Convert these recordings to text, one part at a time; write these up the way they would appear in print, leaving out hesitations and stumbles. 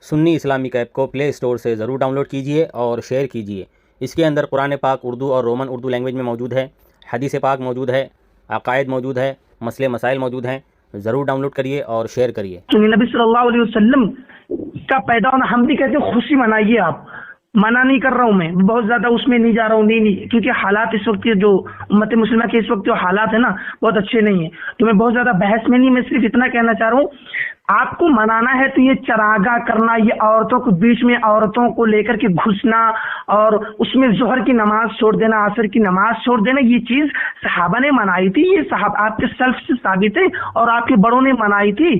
سنی Islamic app کو پلے store سے ضرور ڈاؤن لوڈ کیجئے اور شیئر کیجئے۔ اس کے اندر قرآن پاک اردو اور رومن اردو لینگویج میں موجود ہے، حدیث پاک موجود ہے، عقائد موجود ہے، مسئلے مسائل موجود ہیں۔ ضرور ڈاؤن لوڈ کریے اور شیئر کریے۔ نبی صلی اللہ علیہ وسلم کا پیدا ہونا، ہم بھی کہتے ہیں خوشی منائیے آپ، منع نہیں کر رہا ہوں میں، بہت زیادہ اس میں نہیں جا رہا ہوں، نہیں، کیونکہ حالات اس وقت کے جو امت مسلمہ کے اس وقت جو حالات ہیں نا بہت اچھے نہیں ہیں، تو میں بہت زیادہ بحث میں نہیں، میں صرف اتنا کہنا چاہ رہا ہوں آپ کو منانا ہے تو یہ چراغاہ کرنا، یہ عورتوں کو بیچ میں عورتوں کو لے کر کے گھسنا اور اس میں ظہر کی نماز چھوڑ دینا، عصر کی نماز چھوڑ دینا، یہ چیز صحابہ نے منائی تھی، یہ صحابہ آپ کے سلف سے ثابت ہے اور آپ کے بڑوں نے منائی تھی۔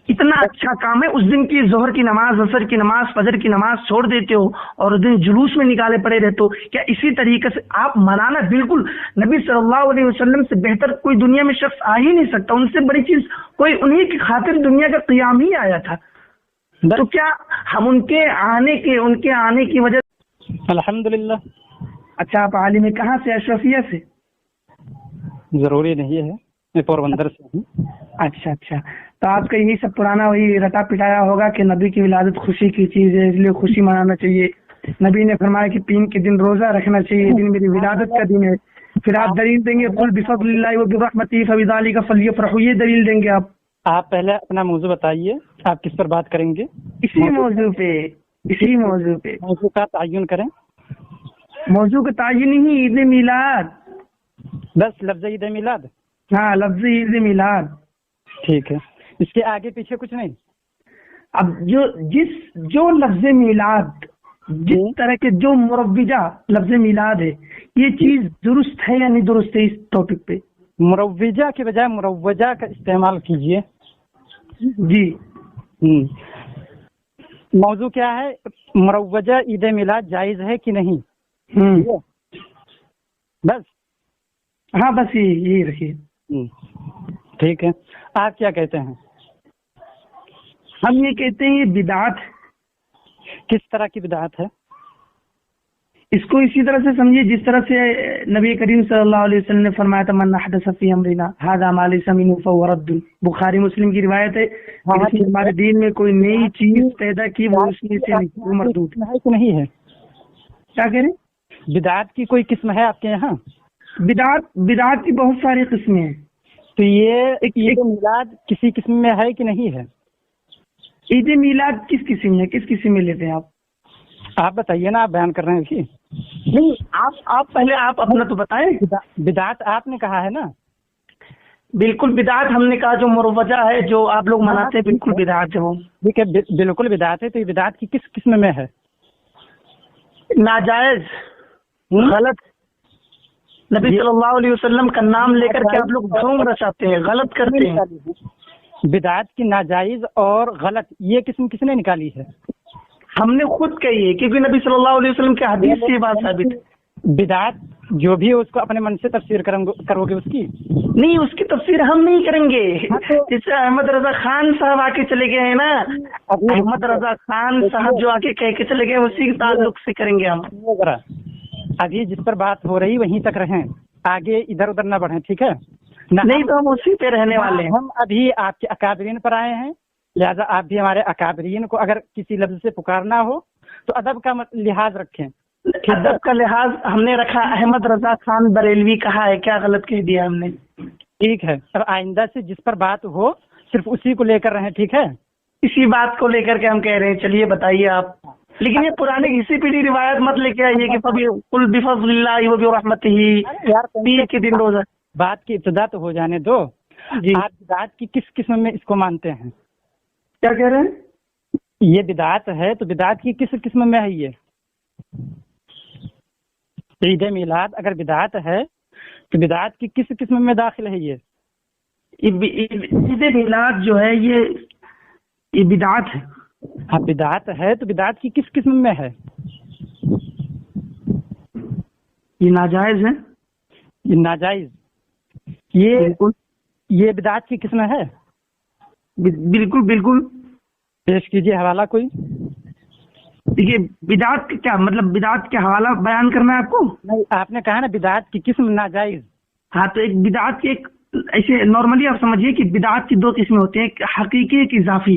اتنا اچھا کام ہے، اس دن کی ظہر کی نماز، عصر کی نماز، فجر کی نماز چھوڑ دیتے ہو اور اس دن جلوس میں نکالے پڑے رہتے ہو، کیا اسی طریقے سے آپ منانا؟ بالکل نبی صلی اللہ علیہ وسلم سے بہتر کوئی دنیا میں شخص آ ہی نہیں سکتا، ان سے بڑی چیز کوئی، انہی کی خاطر دنیا کا قیام ہی آیا تھا، تو کیا ہم ان کے آنے کی وجہ؟ الحمدللہ۔ اچھا، آپ عالم کہاں سے؟ اشرفیہ سے؟ ضروری نہیں ہے، میں پوربندر سے ہوں۔ اچھا، تو آپ کا یہی سب پرانا وہی رٹا پٹایا ہوگا کہ نبی کی ولادت خوشی کی چیز ہے، اس لیے خوشی منانا چاہیے، نبی نے فرمایا کہ 3 کے دن روزہ رکھنا چاہیے، یہ دن میری ولادت کا دن ہے، پھر آپ دلیل دیں گے قل بفضل اللہ وبرحمتہ فبذلک فلیفرحوا، یہ دلیل دیں گے آپ پہلے اپنا موضوع بتائیے، آپ کس پر بات کریں گے؟ اسی موضوع پہ موضوع کا تعین کریں۔ موضوع کا تعین ہی عید میلاد، بس لفظ عید میلاد؟ ہاں، لفظ عید میلاد، ٹھیک ہے، اس کے آگے پیچھے کچھ نہیں؟ اب جو لفظ میلاد، جس طرح کے جو مروجہ لفظ میلاد ہے، یہ چیز درست ہے یا نہیں درست ہے؟ اس ٹاپک پہ مروجہ کے بجائے مروجہ کا استعمال کیجئے۔ جی، موضوع کیا ہے؟ مروجہ عید میلاد جائز ہے کہ نہیں؟ بس؟ ہاں، بس یہی رکھیے۔ ٹھیک ہے، آپ کیا کہتے ہیں؟ ہم یہ کہتے ہیں یہ بدعت۔ کس طرح کی بدعت ہے؟ اس کو اسی طرح سے سمجھیے جس طرح سے نبی کریم صلی اللہ علیہ وسلم نے فرمایا تھا من احدث فی امرنا ھذا ما لیس منہ فہو رد، بخاری مسلم کی روایت ہے، ہمارے دین میں کوئی نئی چیز پیدا کی وہ اس میں سے نہیں، مردود ہے کہ نہیں ہے؟ کیا کہہ رہے؟ بدعت کی کوئی قسم ہے آپ کے یہاں؟ بدعت کی بہت ساری قسمیں ہیں، تو یہ عید میلاد کسی قسم میں ہے کہ نہیں ہے؟ عید میلاد کس قسم میں، کس قسم میں لیتے ہیں آپ بتائیے نا، آپ بیان کر رہے ہیں اسی؟ نہیں، آپ پہلے آپ اپنا تو بتائیں۔ بدعت آپ نے کہا ہے نا؟ بالکل بدعت ہم نے کہا جو مروجہ ہے، جو آپ لوگ مناتے ہیں، بالکل بدعت ہے وہ۔ ٹھیک ہے، بالکل بدعت ہے، تو یہ بدعت کی کس قسم میں ہے؟ ناجائز، غلط، نبی صلی اللہ علیہ وسلم کا نام لے کر کے آپ لوگ دھوم رچاتے ہیں، غلط کرتے ہیں۔ بدعت کی ناجائز اور غلط یہ قسم کس نے نکالی ہے؟ ہم نے خود کہی ہے، کیونکہ نبی صلی اللہ علیہ وسلم کے حدیث سے یہ بات ثابت ہے۔ بدعت جو بھی اس کو اپنے من سے تفسیر کرو گے، اس کی نہیں، اس کی تفسیر ہم نہیں کریں گے، جیسے احمد رضا خان صاحب آ کے چلے گئے ہیں نا، احمد رضا خان صاحب جو آ کے کہہ کے چلے گئے، اسی کے تعلق سے کریں گے ہم۔ ابھی جس پر بات ہو رہی وہیں تک رہیں، آگے ادھر ادھر نہ بڑھیں، ٹھیک ہے؟ نہیں تو ہم اسی پہ رہنے والے ہیں۔ ہم ابھی آپ کے اکابرین پر آئے ہیں، لہذا آپ بھی ہمارے اکابرین کو اگر کسی لفظ سے پکارنا ہو تو ادب کا لحاظ رکھیں۔ ادب کا لحاظ ہم نے رکھا، احمد رضا خان بریلوی کہا ہے، کیا غلط کہہ دیا ہم نے؟ ٹھیک ہے، اب آئندہ سے جس پر بات ہو صرف اسی کو لے کر رہیں، ٹھیک ہے؟ اسی بات کو لے کر کے ہم کہہ رہے ہیں، چلیے بتائیے آپ، لیکن یہ پرانے کسی پیڑھی روایت مت لے کے آئیے کہ قل بفضل اللہ وبرحمتہ 3 کے دن روزہ۔ بات کی ابتدا تو ہو جانے دو۔ جی، آپ بدعت کی کس قسم میں اس کو مانتے ہیں؟ کیا کہہ رہے ہیں؟ یہ بدعت ہے تو بدعت کی کس قسم میں ہے؟ یہ عید میلاد اگر بدعت ہے تو بدعت کی کس قسم میں داخل ہے؟ یہ عید میلاد جو ہے یہ بدعت ہے۔ ہاں، بدعت ہے تو بدعت کی کس قسم میں ہے؟ یہ ناجائز ہے، یہ ناجائز، یہ بدعت کی قسم ہے؟ بالکل۔ پیش کیجئے حوالہ کوئی۔ دیکھیے بدعت کا کیا مطلب، بدعت کا حوالہ بیان کرنا ہے آپ کو؟ نہیں، آپ نے کہا نا بدعت کی قسم ناجائز۔ ہاں، تو ایک بدعت کی ایک ایسے نارملی آپ سمجھیے کہ بدعت کی 2 قسمیں ہوتی ہیں، ایک حقیقی ایک اضافی۔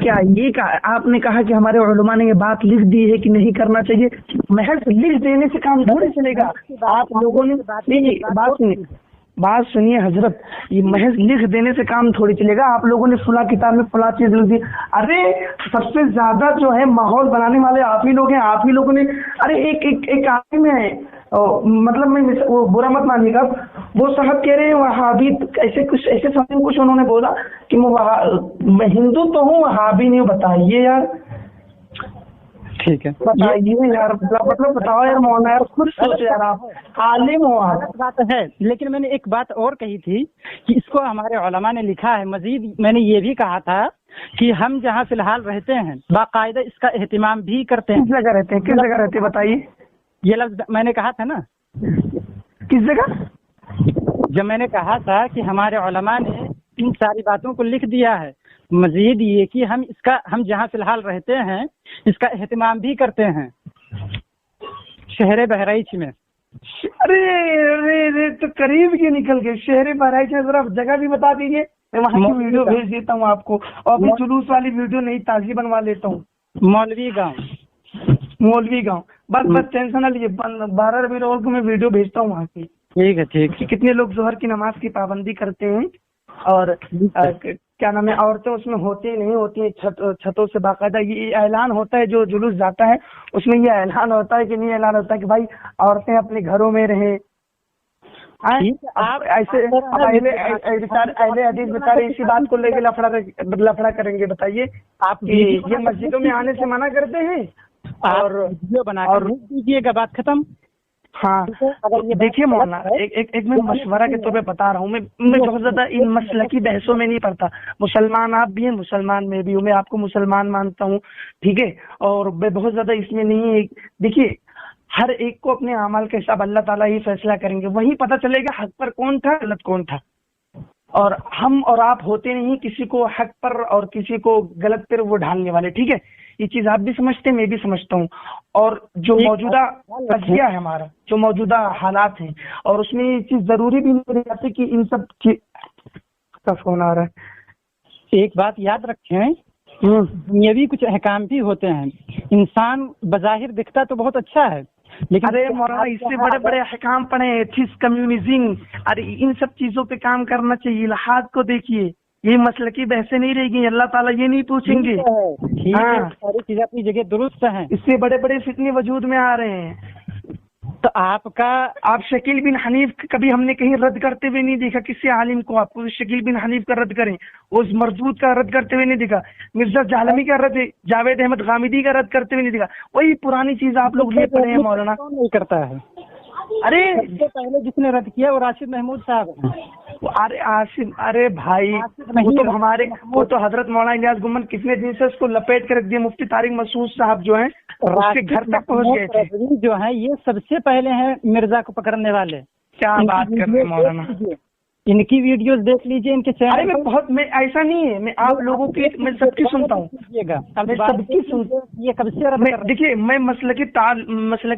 کیا؟ یہ آپ نے کہا کہ ہمارے علماء نے یہ بات لکھ دی ہے کہ نہیں کرنا چاہیے. محض لکھ دینے سے کام تھوڑی چلے گا. آپ لوگوں نے بات سنیے حضرت، یہ محض لکھ دینے سے کام تھوڑی چلے گا. آپ لوگوں نے فلاں کتاب میں فلاں چیز لکھ دی. ارے سب سے زیادہ جو ہے ماحول بنانے والے آپ ہی لوگ ہیں. آپ ہی لوگوں نے ارے ایک عالم ہے، مطلب میں وہ برا مت مانیے گا، وہ صاحب کہہ رہے ہیں وہابی، ایسے سمجھ کچھ انہوں نے بولا کہ میں ہندو تو ہوں وہابی نہیں ہوں. بتائیے یار، ٹھیک ہے بتائیے یار، مطلب بتاؤ یار مولانا یار، خود سوچو یار، آپ عالم ہو. آپ بات ہے، لیکن میں نے ایک بات اور کہی تھی کہ اس کو ہمارے علماء نے لکھا ہے. مزید میں نے یہ بھی کہا تھا کہ ہم جہاں فی الحال رہتے ہیں باقاعدہ اس کا اہتمام بھی کرتے ہیں. کس جگہ رہتے ہیں؟ کس جگہ رہتے ہیں بتائیے؟ یہ لفظ میں نے کہا تھا نا. کس جگہ؟ جب میں نے کہا تھا کہ ہمارے علماء نے ان ساری باتوں کو لکھ دیا ہے، مزید یہ کہ ہم جہاں فی الحال رہتے ہیں اس کا اہتمام بھی کرتے ہیں شہر بہرائچ میں. ارے تو قریب کی نکل گئے. شہر بہرائچ میں ذرا جگہ بھی بتا دیجیے، میں وہاں کی ویڈیو بھیج دیتا ہوں آپ کو، اور اپنی جلوس والی ویڈیو نہیں تازی بنوا لیتا ہوں. مولوی گاؤں. بس ٹینشن نہ لیجیے، 12 ربیع الاول کو میں ویڈیو بھیجتا ہوں وہاں کی. ٹھیک ہے ٹھیک. کتنے لوگ ظہر کی نماز کی پابندی کرتے ہیں، اور کیا نام ہے، عورتیں اس میں ہوتی نہیں ہوتی ہیں چھتوں سے. باقاعدہ یہ اعلان ہوتا ہے، جو جلوس جاتا ہے اس میں یہ اعلان ہوتا ہے کہ نہیں اعلان ہوتا ہے کہ بھائی عورتیں اپنے گھروں میں رہیں. ایسے اہل حدیث بیچارے اسی بات کو لے کے لفڑا کریں گے. بتائیے آپ یہ مسجدوں میں آنے سے منع کرتے ہیں اور ویڈیو بنا کر دیجیے گا، بات ختم. ہاں دیکھیے مولانا، ایک میں مشورہ کے طور پہ بتا رہا ہوں. میں بہت زیادہ ان مسلکی بحثوں میں نہیں پڑتا. مسلمان آپ بھی ہیں، مسلمان میں بھی ہوں، میں آپ کو مسلمان مانتا ہوں، ٹھیک ہے، اور میں بہت زیادہ اس میں نہیں ہے. دیکھیے ہر ایک کو اپنے اعمال کا حساب اللہ تعالیٰ ہی فیصلہ کریں گے، وہیں پتہ چلے گا حق پر کون تھا غلط کون تھا. اور ہم اور آپ ہوتے نہیں کسی کو حق پر اور کسی کو غلط پر وہ ڈھالنے والے، ٹھیک ہے. یہ چیز آپ بھی سمجھتے ہیں، میں بھی سمجھتا ہوں. اور جو موجودہ قضیہ ہے ہمارا، جو موجودہ حالات ہیں، اور اس میں یہ چیز ضروری بھی نہیں رہتی کہ ان سب کا فون آ رہا ہے. ایک بات یاد رکھیں، دنیاوی کچھ احکام بھی ہوتے ہیں. انسان بظاہر دکھتا تو بہت اچھا ہے، لیکن ارے مولانا اس سے بڑے بڑے احکام پڑھے، ایتھکس، کمیونزم، ارے ان سب چیزوں پہ کام کرنا چاہیے. الحاد کو دیکھیے، یہ مسلکی بحثیں نہیں رہے گی، اللہ تعالیٰ یہ نہیں پوچھیں گے. ساری چیزیں اپنی جگہ درست ہیں. اس سے بڑے بڑے فتنے وجود میں آ رہے ہیں. تو آپ شکیل بن حنیف کبھی ہم نے کہیں رد کرتے ہوئے نہیں دیکھا کسی عالم کو. آپ کو شکیل بن حنیف کا رد کریں، اس مردود کا رد کرتے ہوئے نہیں دیکھا. مرزا جہلمی کا رد، جاوید احمد غامدی کا رد کرتے ہوئے نہیں دیکھا. وہی پرانی چیز آپ لوگ یہ پڑھے ہیں مولانا. نہیں کرتا ہے. ارے پہلے جس نے رد کیا وہ راشد محمود صاحب ہیں. ارے بھائی وہ تو حضرت مولانا الیاس گمن کتنے دن سے اس کو لپیٹ کر رکھ دیا. مفتی طارق مسعود صاحب جو ہیں اس کے گھر تک پہنچ گئے تھے. جو ہیں یہ سب سے پہلے ہیں مرزا کو پکڑنے والے. کیا بات کر رہے ہیں مولانا، ان کی ویڈیوز دیکھ لیجئے، ان کے چینل. میں ایسا نہیں ہے، میں آپ لوگوں کی میں سب کی سنتا ہوں، میں سب کی سنتا ہوں. یہ کب سے دیکھیے میں مسلکی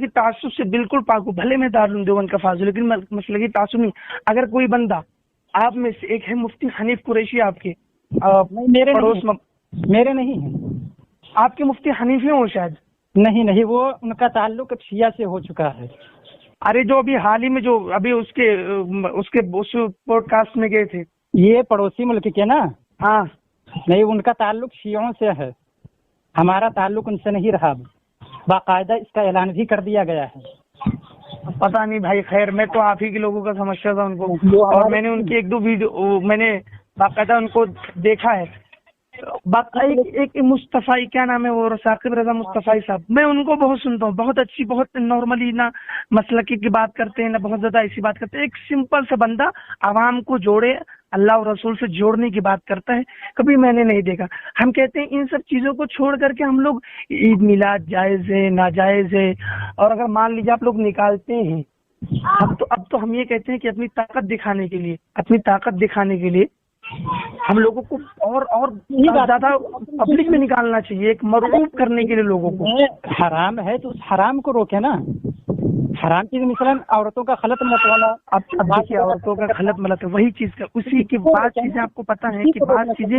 تعصب سے بالکل پاک ہوں. بھلے میں دارالعلوم دیوبند کا فاضل، لیکن مسلکی تعصب نہیں. اگر کوئی بندہ آپ میں سے ایک ہے مفتی حنیف قریشی، آپ کے میرے نہیں ہیں، آپ کے مفتی حنیف ہیں وہ شاید نہیں، وہ ان کا تعلق شیعہ سے ہو چکا ہے. ارے جو ابھی حال ہی میں جو ابھی اس کے پوڈ کاسٹ میں گئے تھے، یہ پڑوسی ملک کے نا. ہاں نہیں، ان کا تعلق شیعوں سے ہے، ہمارا تعلق ان سے نہیں رہا. باقاعدہ اس کا اعلان بھی کر دیا گیا ہے. پتہ نہیں بھائی، خیر میں تو آپ ہی کے لوگوں کا سمجھتا تھا ان کو، اور میں نے ان کی ایک دو ویڈیو میں نے باقاعدہ ان کو دیکھا ہے. ایک مصطفی کیا نام ہے وہ، ثاقب رضا مصطفی صاحب، میں ان کو بہت سنتا ہوں. بہت اچھی، بہت نارملی نہ مسلکی کی بات کرتے ہیں نہ بہت زیادہ ایسی بات کرتے ہیں. ایک سمپل سا بندہ عوام کو جوڑے، اللہ اور رسول سے جوڑنے کی بات کرتا ہے. کبھی میں نے نہیں دیکھا. ہم کہتے ہیں ان سب چیزوں کو چھوڑ کر کے ہم لوگ عید میلاد جائز ہے ناجائز ہے، اور اگر مان لیجیے آپ لوگ نکالتے ہیں، اب تو ہم یہ کہتے ہیں کہ اپنی طاقت دکھانے کے لیے ہم لوگوں کو اور زیادہ پبلک میں نکالنا چاہیے، ایک مرغوب کرنے کے لیے لوگوں کو. حرام ہے تو اس حرام کو روکے نا. حرام چیز مثلاً عورتوں کا خلط ملط والا. اب دیکھیے عورتوں کا خلط ملط ہے وہی چیز کا، اسی کی بعض چیزیں آپ کو پتہ ہے کہ بعض چیزیں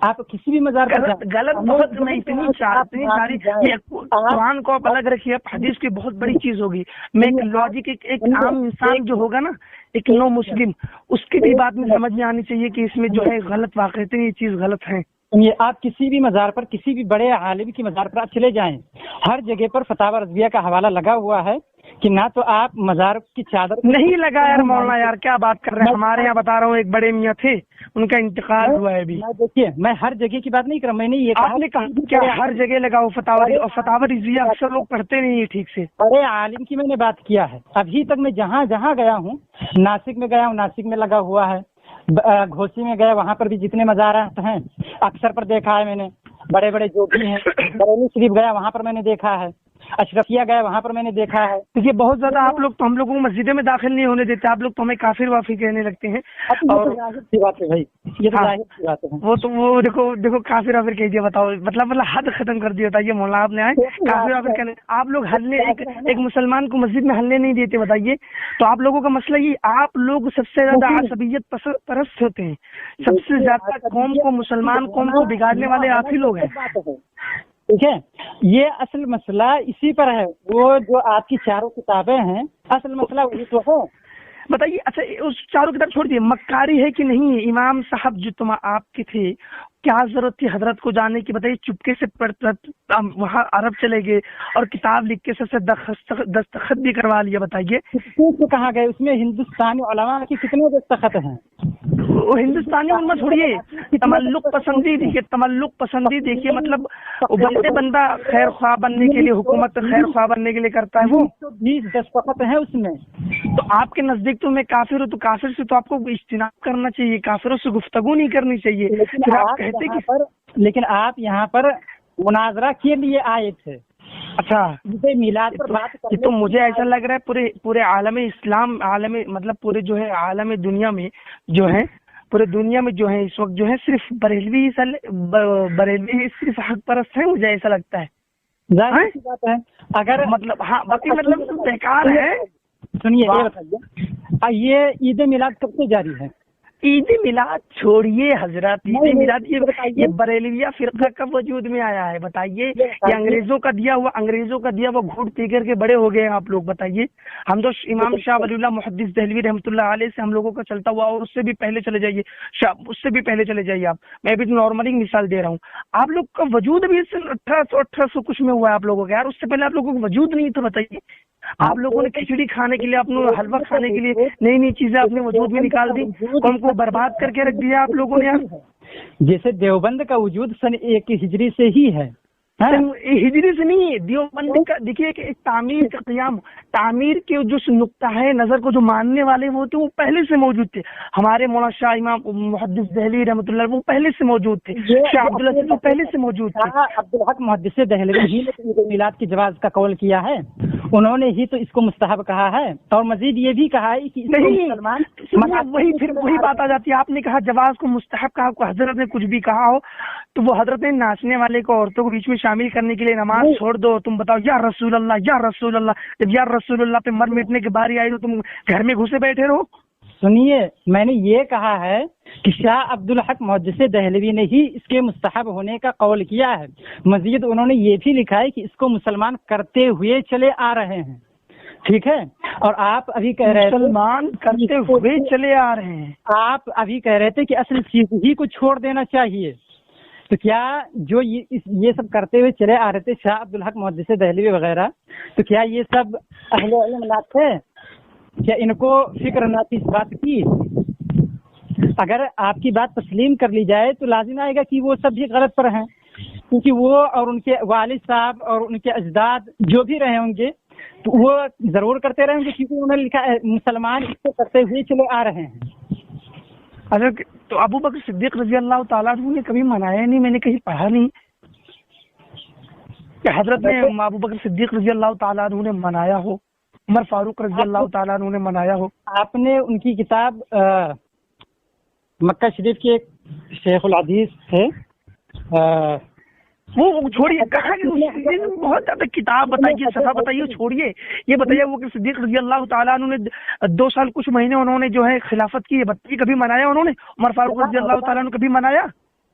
آپ کسی بھی مزار پر غلط بہت میں اتنی ساری قرآن کو آپ الگ رکھیے، حدیث کی بہت بڑی چیز ہوگی. میں ایک لاجک ایک عام انسان جو ہوگا نا، ایک نو مسلم، اس کی بھی بات میں سمجھ میں آنی چاہیے کہ اس میں جو ہے غلط واقعات یہ چیز غلط ہے. آپ کسی بھی مزار پر، کسی بھی بڑے عالم کی مزار پر آپ چلے جائیں، ہر جگہ پر فتاوی رضویہ کا حوالہ لگا ہوا ہے کہ نہ تو آپ مزار کی چادر نہیں لگا یار مولانا، یار کیا بات کر رہے ہیں. ہمارے یہاں بتا رہا ہوں ایک بڑے میاں تھے، ان کا انتقال ہوا ہے ابھی. دیکھیے میں ہر جگہ کی بات نہیں کر رہا، میں نے یہ آپ نے کہا کیا ہر جگہ لگاؤ فتاوی، اور فتاوی رضویہ اکثر لوگ پڑھتے نہیں ٹھیک سے. بڑے عالم کی میں نے بات کیا ہے. ابھی تک میں جہاں جہاں گیا ہوں، ناسک میں گیا ہوں، ناسک میں لگا ہوا ہے. گھوسی میں گیا، وہاں پر بھی جتنے مزارات ہیں اکثر پر دیکھا ہے میں نے. بڑے بڑے جو بھی ہیں، بریلی شریف گیا وہاں پر میں نے دیکھا ہے، اشرفیہ گیا وہاں پر میں نے دیکھا ہے. یہ بہت زیادہ آپ لوگ تو ہم لوگوں کو مسجدیں میں داخل نہیں ہونے دیتے، آپ لوگ تو ہمیں کافر وافی کہنے لگتے ہیں. اور ظاہر سی بات ہے بھائی، یہ تو ظاہر سی بات ہے. وہ تو وہ دیکھو کافر وافر کہیے، بتاؤ مطلب حد ختم کر دیا. بتائیے مولانا آپ نے آئے کافر وافر کہنے، آپ لوگ ہلنے ایک مسلمان کو مسجد میں ہلنے نہیں دیتے. بتائیے تو آپ لوگوں کا مسئلہ یہ، آپ لوگ سب سے زیادہ عصبیت پرست ہوتے ہیں. سب سے زیادہ قوم کو، مسلمان قوم کو بگاڑنے والے آپ ہی لوگ ہیں. ٹھیک ہے، یہ اصل مسئلہ اسی پر ہے. وہ جو آپ کی چاروں کتابیں ہیں، اصل مسئلہ وہی تو ہے. بتائیے اچھا اس چاروں کتاب چھوڑ دیے، مکاری ہے کہ نہیں؟ امام صاحب جو تم آپ کے تھے، کیا ضرورت تھی حضرت کو جانے کی؟ بتائیے چپکے سے وہاں عرب چلے گئے اور کتاب لکھ کے سب سے دستخط بھی کروا لیا. بتائیے کہاں گئے؟ اس میں ہندوستانی علماء کی کتنے دستخط ہیں؟ وہ ہندوستانی علماء چھوڑیے، تملق پسندی دیکھیے، تملق پسندی دیکھیے، مطلب بندہ خیر خواہ بننے کے لیے، حکومت خیر خواہ بننے کے لیے کرتا ہے. وہ 20 دستخط ہیں اس میں. تو آپ کے نزدیک تو میں کافر ہوں، تو کافر سے تو آپ کو اجتناب کرنا چاہیے، کافروں سے گفتگو نہیں کرنی چاہیے. لیکن آپ یہاں پر مناظرہ کے لیے آئے تھے. اچھا میلاد پر بات یہ تو مجھے ایسا لگ رہا ہے پورے عالم اسلام، عالم مطلب پورے جو ہے عالم دنیا میں جو ہے، پورے دنیا میں جو ہے اس وقت جو ہے صرف بریلوی صرف حق پرست ہیں. مجھے ایسا لگتا ہے. ظاہر سی بات ہے. اگر مطلب ہاں باقی مطلب بیکار ہے. سنیے یہ بتائیے، یہ عید میلاد کب سے جاری ہے؟ عید میلاد چھوڑیے حضرت، عید میلاد یہ بریلویہ فرقہ کب وجود میں آیا ہے؟ بتائیے. یہ انگریزوں کا دیا ہوا گھوٹ پی کر کے بڑے ہو گئے آپ لوگ. بتائیے ہم تو امام شاہ ولی اللہ محدث دہلوی رحمۃ اللہ علیہ سے ہم لوگوں کا چلتا ہوا، اور اس سے بھی پہلے چلے جائیے، اس سے بھی پہلے چلے جائیے. آپ میں بھی نارملی مثال دے رہا ہوں. آپ لوگ کا وجود بھی 1800 کچھ میں ہوا ہے آپ لوگوں کا. یار اس سے پہلے آپ لوگوں کو وجود نہیں تھا. بتائیے آپ لوگوں نے کھچڑی کھانے کے لیے، اپنے حلوہ کھانے کے لیے نئی نئی چیزیں اپنے وجود میں نکال دی، قوم کو برباد کر کے رکھ دیا آپ لوگوں نے. جیسے دیوبند کا وجود سن 1 ہجری سے ہی ہے. ہجری سے نہیں، دیوبند کا دیکھیے کہ تعمیر کا قیام، تعمیر کے جو نقطہ ہے نظر کو جو ماننے والے وہ تھے، وہ پہلے سے موجود تھے. ہمارے مولانا شاہ امام محدث دہلوی رحمۃ اللہ وہ پہلے سے موجود تھے. شاہ عبداللہ وہ پہلے سے موجود تھے. عبدالحق محدث دہلوی ہی نے عید میلاد کی جواز کا قول کیا ہے. انہوں نے ہی تو اس کو مستحب کہا ہے، اور مزید یہ بھی کہا ہے کہ وہی بات آ جاتی ہے. آپ نے کہا جواز کو مستحب کہا، کو حضرت نے کچھ بھی کہا ہو تو وہ حضرت نے ناچنے والے کو، عورتوں کو بیچ میں شامل کرنے کے لیے نماز چھوڑ دو. تم بتاؤ یا رسول اللہ یا رسول اللہ، جب یا رسول اللہ پہ مر مٹنے کی باری آئی تو تم گھر میں گھسے بیٹھے رہو. سنیے میں نے یہ کہا ہے کہ شاہ عبدالحق محدث دہلوی نے ہی اس کے مستحب ہونے کا قول کیا ہے. مزید انہوں نے یہ بھی لکھا ہے کہ اس کو مسلمان کرتے ہوئے چلے آ رہے ہیں. ٹھیک ہے، اور آپ ابھی کہہ رہے تھے مسلمان کرتے ہوئے چلے آ رہے ہیں. آپ ابھی کہہ رہے تھے کہ اصل چیز ہی کو چھوڑ دینا چاہیے. تو کیا جو یہ سب کرتے ہوئے چلے آ رہے تھے شاہ عبدالحق محدث دہلوی وغیرہ، تو کیا یہ سب اہل علم نہ تھے؟ کیا ان کو فکر نہ تھی اس بات کی؟ اگر آپ کی بات تسلیم کر لی جائے تو لازم آئے گا کہ وہ سب بھی غلط پر ہیں، کیونکہ وہ اور ان کے والد صاحب اور ان کے اجداد جو بھی رہے ہوں گے تو وہ ضرور کرتے رہیں گے، کیونکہ انہوں نے لکھا ہے مسلمان اس کو کرتے ہوئے چلے آ رہے ہیں. اگر تو ابو بکر صدیق رضی اللہ تعالیٰ عنہ نے کبھی منایا نہیں، میں نے کہیں پڑھا نہیں کہ حضرت نے ابو بکر صدیق رضی اللہ تعالیٰ عنہ نے منایا ہو، عمر فاروق رضی اللہ تعالیٰ عنہ نے منایا ہو. آپ نے ان کی کتاب مکہ شریف کے ایک شیخ الحدیث تھے، وہ چھوڑیے، کہاں بہت زیادہ کتاب بتائیے، صفحہ بتائیے، چھوڑیے. یہ بتائیے وہ کہ صدیق رضی اللہ تعالیٰ عنہ نے 2 سال کچھ مہینے انہوں نے جو ہے خلافت کی، بتائیے کبھی منایا انہوں نے؟ عمر فاروق رضی اللہ تعالیٰ عنہ کبھی منایا؟